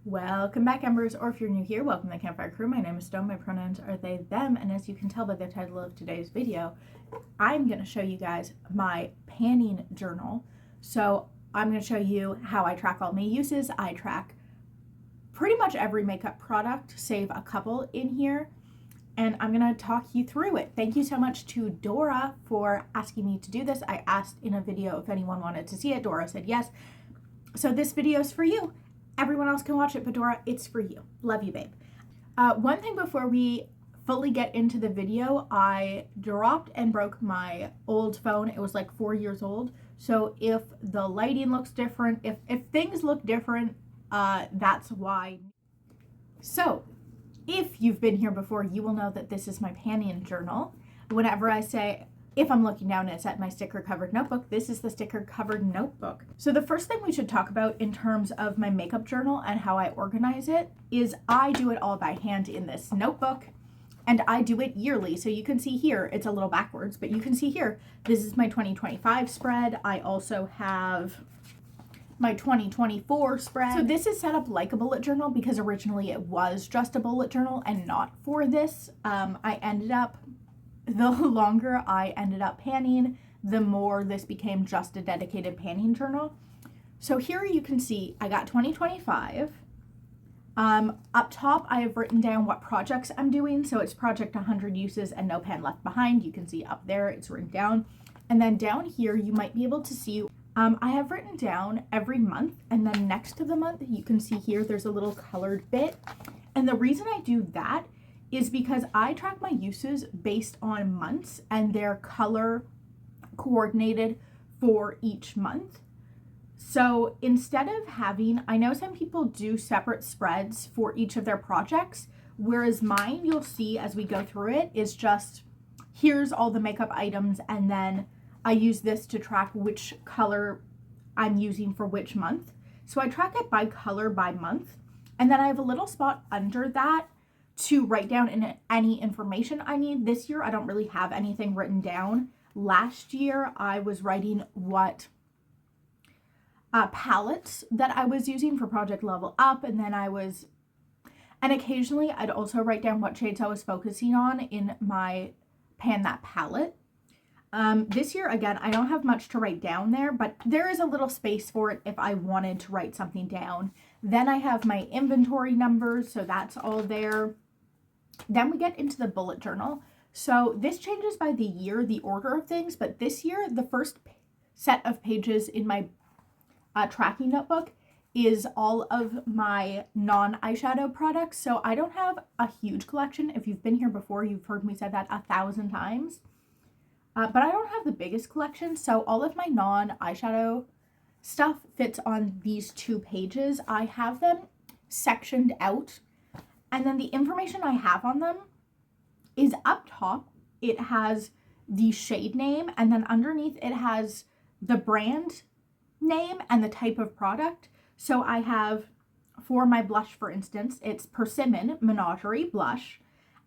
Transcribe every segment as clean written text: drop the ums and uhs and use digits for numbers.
Welcome back, Embers, or if you're new here, welcome to the Campfire Crew. My name is Stone, my pronouns are they, them, and as you can tell by the title of today's video, I'm going to show you guys my panning journal. So I'm going to show you how I track all my uses. I track pretty much every makeup product, save a couple in here, and I'm going to talk you through it. Thank you so much to Dora for asking me to do this. I asked in a video if anyone wanted to see it. Dora said yes. So this video is for you. Everyone else can watch it, but Dora, it's for you. Love you, babe. One thing before we fully get into the video, I dropped and broke my old phone. It was like 4 years old. So if the lighting looks different, if things look different, that's why. So if you've been here before, you will know that this is my panning journal. Whenever I say, if I'm looking down, it's at my sticker covered notebook. This is the sticker covered notebook. So the first thing we should talk about in terms of my makeup journal and how I organize it is I do it all by hand in this notebook, and I do it yearly. So you can see here, it's a little backwards, but you can see here, this is my 2025 spread. I also have my 2024 spread. So this is set up like a bullet journal because originally it was just a bullet journal and not for this. The longer I ended up panning, the more this became just a dedicated panning journal. So here you can see I got 2025. Up top, I have written down what projects I'm doing. So it's project 100 uses and no pan left behind. You can see up there, it's written down. And then down here, you might be able to see, I have written down every month, and then next to the month, you can see here, there's a little colored bit. And the reason I do that is because I track my uses based on months and they're color coordinated for each month. So instead of having, I know some people do separate spreads for each of their projects, whereas mine, you'll see as we go through it, is just here's all the makeup items, and then I use this to track which color I'm using for which month. So I track it by color by month, and then I have a little spot under that to write down any information I need. This year, I don't really have anything written down. Last year, I was writing what palettes that I was using for Project Level Up, and then and occasionally I'd also write down what shades I was focusing on in my Pan That palette. This year, again, I don't have much to write down there, but there is a little space for it if I wanted to write something down. Then I have my inventory numbers, so that's all there. Then we get into the bullet journal. So this changes by the year, the order of things, but this year, the first set of pages in my tracking notebook is all of my non-eyeshadow products. So I don't have a huge collection. If you've been here before, you've heard me say that 1,000 times. But I don't have the biggest collection, so all of my non-eyeshadow stuff fits on these 2 pages. I have them sectioned out, and then the information I have on them is up top. It has the shade name, and then underneath it has the brand name and the type of product. So I have, for my blush, for instance, it's Persimmon Menagerie Blush,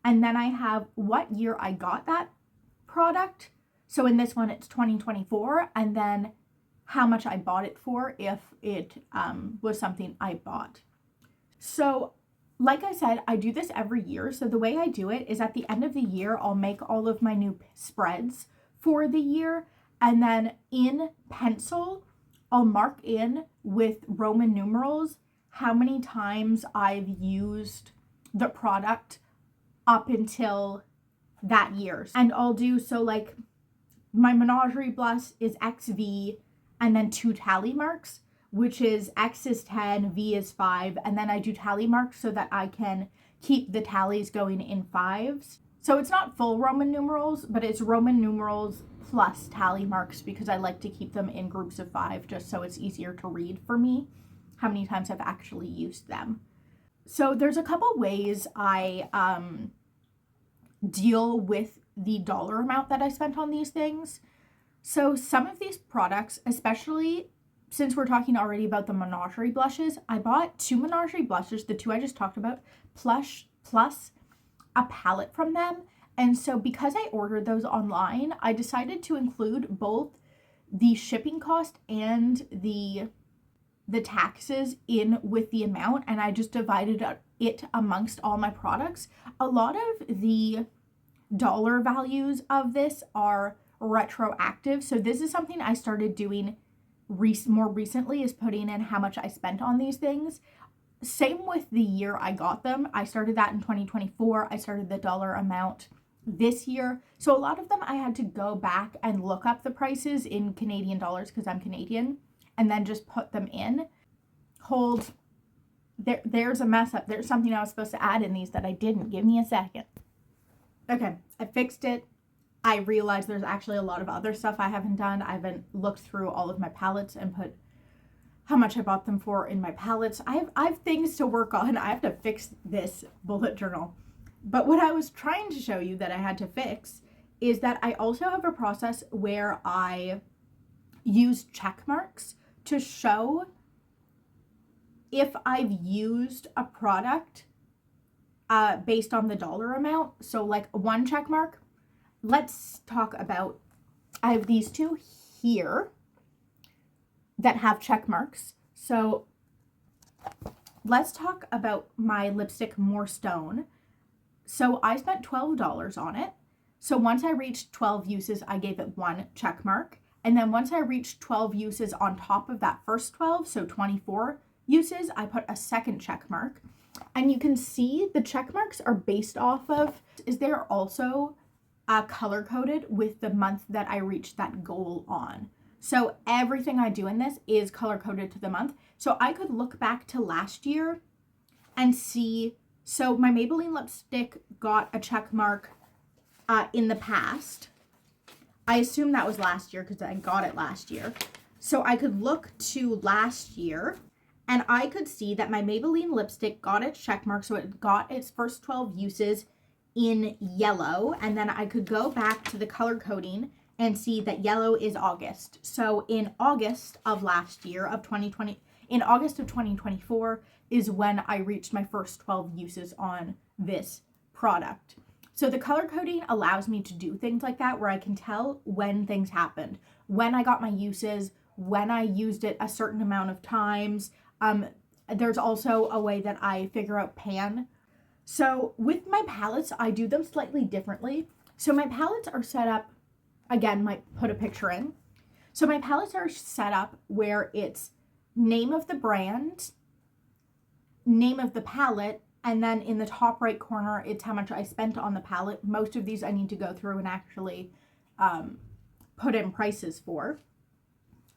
and then I have what year I got that product. So in this one, it's 2024, and then how much I bought it for if it was something I bought. So like I said, I do this every year. So the way I do it is at the end of the year, I'll make all of my new spreads for the year. And then in pencil, I'll mark in with Roman numerals how many times I've used the product up until that year. And I'll do, so like my Menagerie Blush is XV and then 2 tally marks, which is X is 10, V is 5, and then I do tally marks so that I can keep the tallies going in 5s. So it's not full Roman numerals, but it's Roman numerals plus tally marks because I like to keep them in groups of 5 just so it's easier to read for me how many times I've actually used them. So there's a couple ways I deal with the dollar amount that I spent on these things. So some of these products, especially since we're talking already about the Menagerie blushes, I bought 2 Menagerie blushes, the 2 I just talked about, plus a palette from them. And so because I ordered those online, I decided to include both the shipping cost and the the taxes in with the amount, and I just divided it amongst all my products. A lot of the dollar values of this are retroactive. So this is something I started doing more recently, is putting in how much I spent on these things. Same with the year I got them. I started that in 2024. I started the dollar amount this year. So a lot of them I had to go back and look up the prices in Canadian dollars because I'm Canadian, and then just put them in. There's a mess up. There's something I was supposed to add in these that I didn't. Give me a second. Okay, I fixed it. I realized there's actually a lot of other stuff I haven't done. I haven't looked through all of my palettes and put how much I bought them for in my palettes. I have things to work on. I have to fix this bullet journal. But what I was trying to show you that I had to fix is that I also have a process where I use check marks to show if I've used a product based on the dollar amount. So like one check mark, let's talk about, I have these two here that have check marks. So let's talk about my lipstick More Stone. So I spent $12 on it. So once I reached 12 uses, I gave it one check mark. And then once I reached 12 uses on top of that first 12, so 24 uses, I put a second check mark. And you can see the check marks are based off of, they're also color coded with the month that I reached that goal on. So everything I do in this is color coded to the month. So I could look back to last year and see, so my Maybelline lipstick got a check mark in the past. I assume that was last year because I got it last year. So I could look to last year and I could see that my Maybelline lipstick got its check mark. So it got its first 12 uses in yellow. And then I could go back to the color coding and see that yellow is August. So in August of last year of 2020, in August of 2024 is when I reached my first 12 uses on this product. So the color coding allows me to do things like that where I can tell when things happened, when I got my uses, when I used it a certain amount of times. There's also a way that I figure out pan. So with my palettes, I do them slightly differently. So my palettes are set up, again, might put a picture in. So my palettes are set up where it's name of the brand, name of the palette, and then in the top right corner, it's how much I spent on the palette. Most of these I need to go through and actually put in prices for.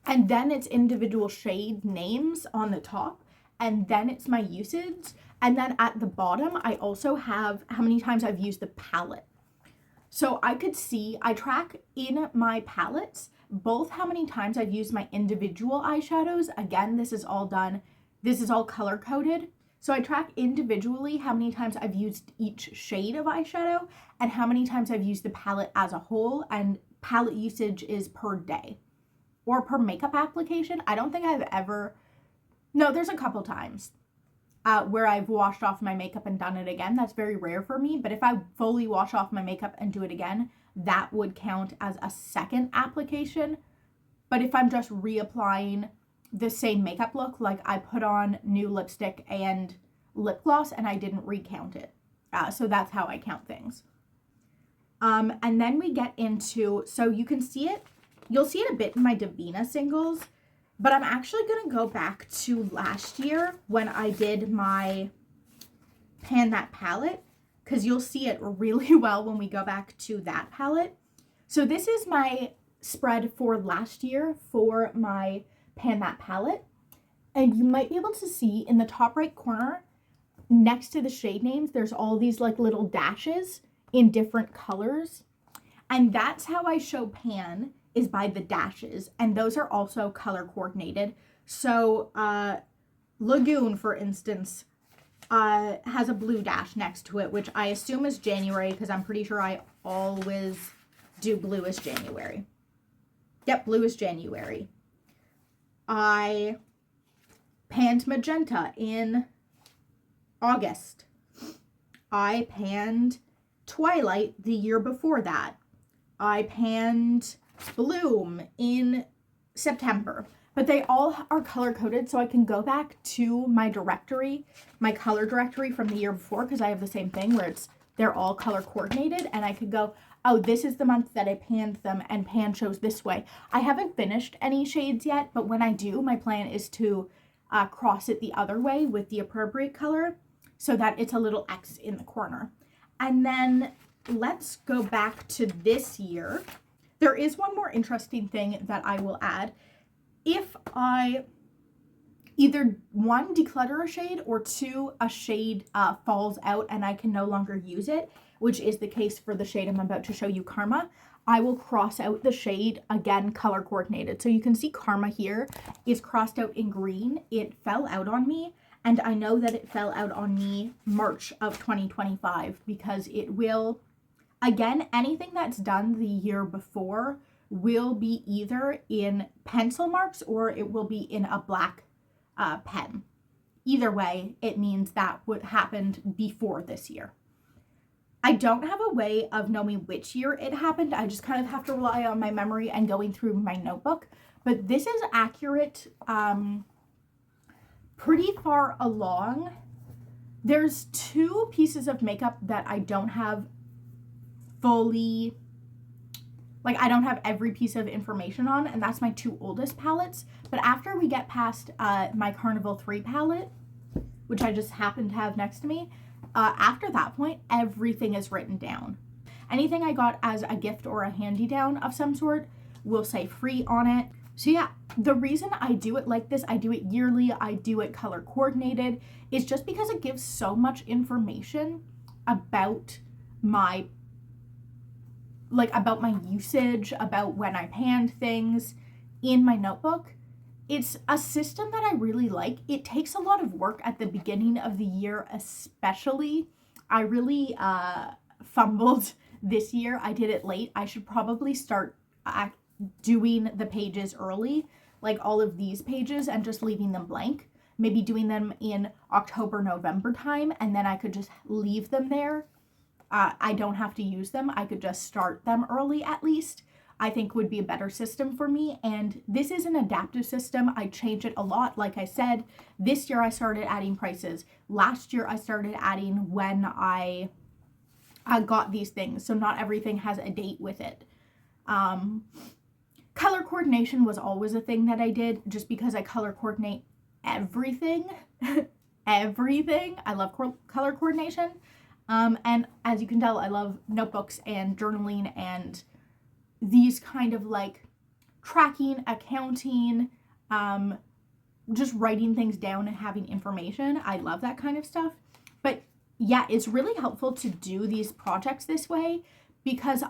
And then it's individual shade names on the top. And then it's my usage. And then at the bottom, I also have how many times I've used the palette. So I could see, I track in my palettes, both how many times I've used my individual eyeshadows. Again, this is all color coded. So I track individually how many times I've used each shade of eyeshadow and how many times I've used the palette as a whole, and palette usage is per day or per makeup application. I don't think I've ever, no, there's a couple times where I've washed off my makeup and done it again. That's very rare for me, but if I fully wash off my makeup and do it again, that would count as a second application. But if I'm just reapplying the same makeup look, like I put on new lipstick and lip gloss and I didn't recount it. So that's how I count things. And then we get into, so you can see it, you'll see it a bit in my Davina singles, but I'm actually going to go back to last year when I did my Pan That palette, because you'll see it really well when we go back to that palette. So this is my spread for last year for my Pan That palette, and you might be able to see in the top right corner next to the shade names there's all these like little dashes in different colors, and that's how I show pan, is by the dashes, and those are also color coordinated. So Lagoon, for instance, has a blue dash next to it, which I assume is January because I'm pretty sure I always do blue as January. Yep, blue is January. I panned magenta in August. I panned Twilight the year before that. I panned Bloom in September. but they all are color coded, so I can go back to my directory, my color directory from the year before, because I have the same thing where they're all color coordinated, and I could go, oh, this is the month that I panned them, and pan shows this way. I haven't finished any shades yet, but when I do, my plan is to cross it the other way with the appropriate color so that it's a little X in the corner. And then let's go back to this year. There is one more interesting thing that I will add. If I either one, declutter a shade, or two, a shade falls out and I can no longer use it, which is the case for the shade I'm about to show you, Karma, I will cross out the shade, again, color coordinated. So you can see Karma here is crossed out in green. It fell out on me, and I know that it fell out on me March of 2025 because it will, again, anything that's done the year before will be either in pencil marks or it will be in a black pen. Either way, it means that what happened before this year. I don't have a way of knowing which year it happened. I just kind of have to rely on my memory and going through my notebook. But this is accurate, pretty far along. There's two pieces of makeup that I don't have fully, like I don't have every piece of information on, and that's my two oldest palettes. But after we get past my Carnival 3 palette, which I just happen to have next to me, after that point, everything is written down. Anything I got as a gift or a handy-down of some sort will say free on it. So yeah, the reason I do it like this, I do it yearly, I do it color coordinated, is just because it gives so much information about my usage, about when I panned things in my notebook. It's a system that I really like. It takes a lot of work at the beginning of the year, especially. I really fumbled this year. I did it late. I should probably start doing the pages early, like all of these pages, and just leaving them blank. Maybe doing them in October, November time, and then I could just leave them there. I don't have to use them. I could just start them early at least. I think would be a better system for me. And this is an adaptive system. I change it a lot. Like I said, this year I started adding prices. Last year I started adding when I got these things. So not everything has a date with it. Color coordination was always a thing that I did just because I color coordinate everything. Everything. I love color coordination. And as you can tell, I love notebooks and journaling and these kind of like tracking, accounting, just writing things down and having information. I love that kind of stuff. But yeah, it's really helpful to do these projects this way because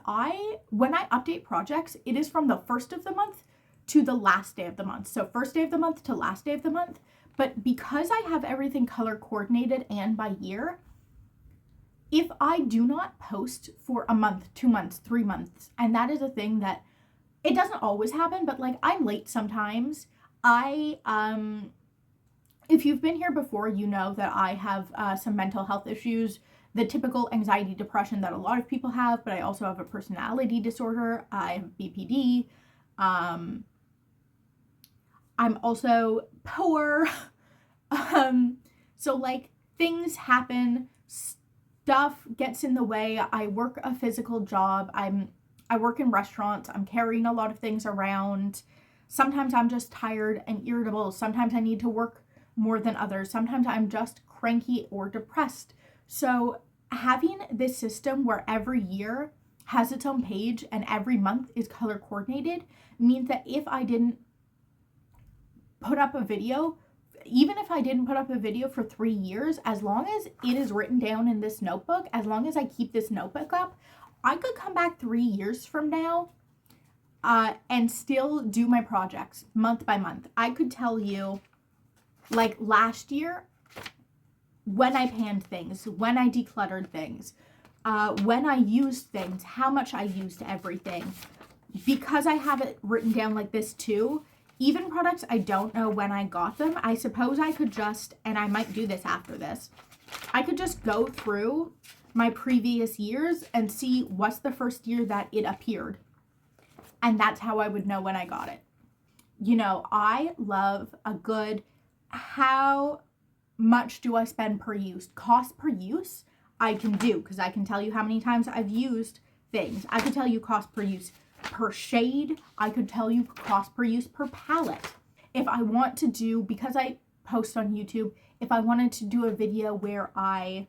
when I update projects, it is from the first of the month to the last day of the month. So first day of the month to last day of the month. But because I have everything color coordinated and by year, if I do not post for a month, 2 months, 3 months, and that is a thing that it doesn't always happen, but like I'm late sometimes. If you've been here before, you know that I have some mental health issues, the typical anxiety, depression that a lot of people have, but I also have a personality disorder. I have BPD. I'm also poor. So like things happen, stuff gets in the way. I work a physical job. I work in restaurants. I'm carrying a lot of things around. Sometimes I'm just tired and irritable. Sometimes I need to work more than others. Sometimes I'm just cranky or depressed. So having this system where every year has its own page and every month is color coordinated means that if I didn't put up a video, even if I didn't put up a video for 3 years, as long as it is written down in this notebook, as long as I keep this notebook up, I could come back 3 years from now and still do my projects month by month. I could tell you, like last year, when I panned things, when I decluttered things, when I used things, how much I used everything. Because I have it written down like this too, even products I don't know when I got them, I suppose I could just, and I might do this after this, I could just go through my previous years and see what's the first year that it appeared. And that's how I would know when I got it. You know, I love a good, how much do I spend per use? Cost per use, I can do, because I can tell you how many times I've used things. I could tell you cost per use per shade. I could tell you cost per use per palette. If I want to do, because I post on YouTube, if I wanted to do a video where I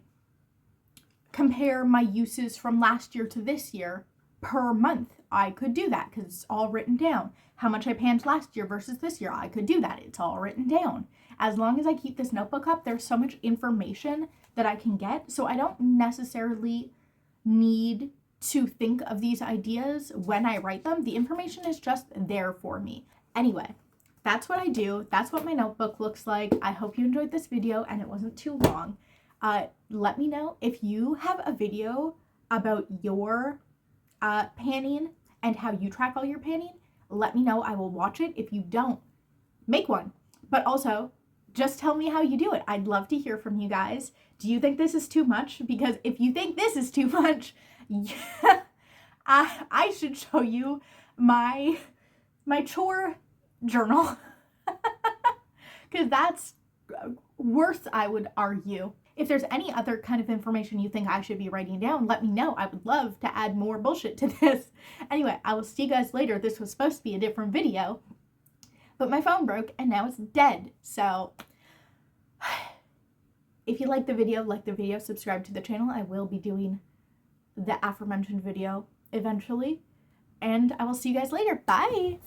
compare my uses from last year to this year per month, I could do that because it's all written down. How much I panned last year versus this year, I could do that. It's all written down. As long as I keep this notebook up, there's so much information that I can get. So I don't necessarily need to think of these ideas when I write them. The information is just there for me. Anyway, that's what I do. That's what my notebook looks like. I hope you enjoyed this video and it wasn't too long. Let me know if you have a video about your panning and how you track all your panning. Let me know. I will watch it. If you don't, make one. But also, just tell me how you do it. I'd love to hear from you guys. Do you think this is too much? Because if you think this is too much, yeah, I should show you my chore journal. Because that's worse, I would argue. If there's any other kind of information you think I should be writing down, let me know. I would love to add more bullshit to this. Anyway, I will see you guys later. This was supposed to be a different video, but my phone broke and now it's dead. So if you like the video, subscribe to the channel. I will be doing the aforementioned video eventually. And I will see you guys later. Bye!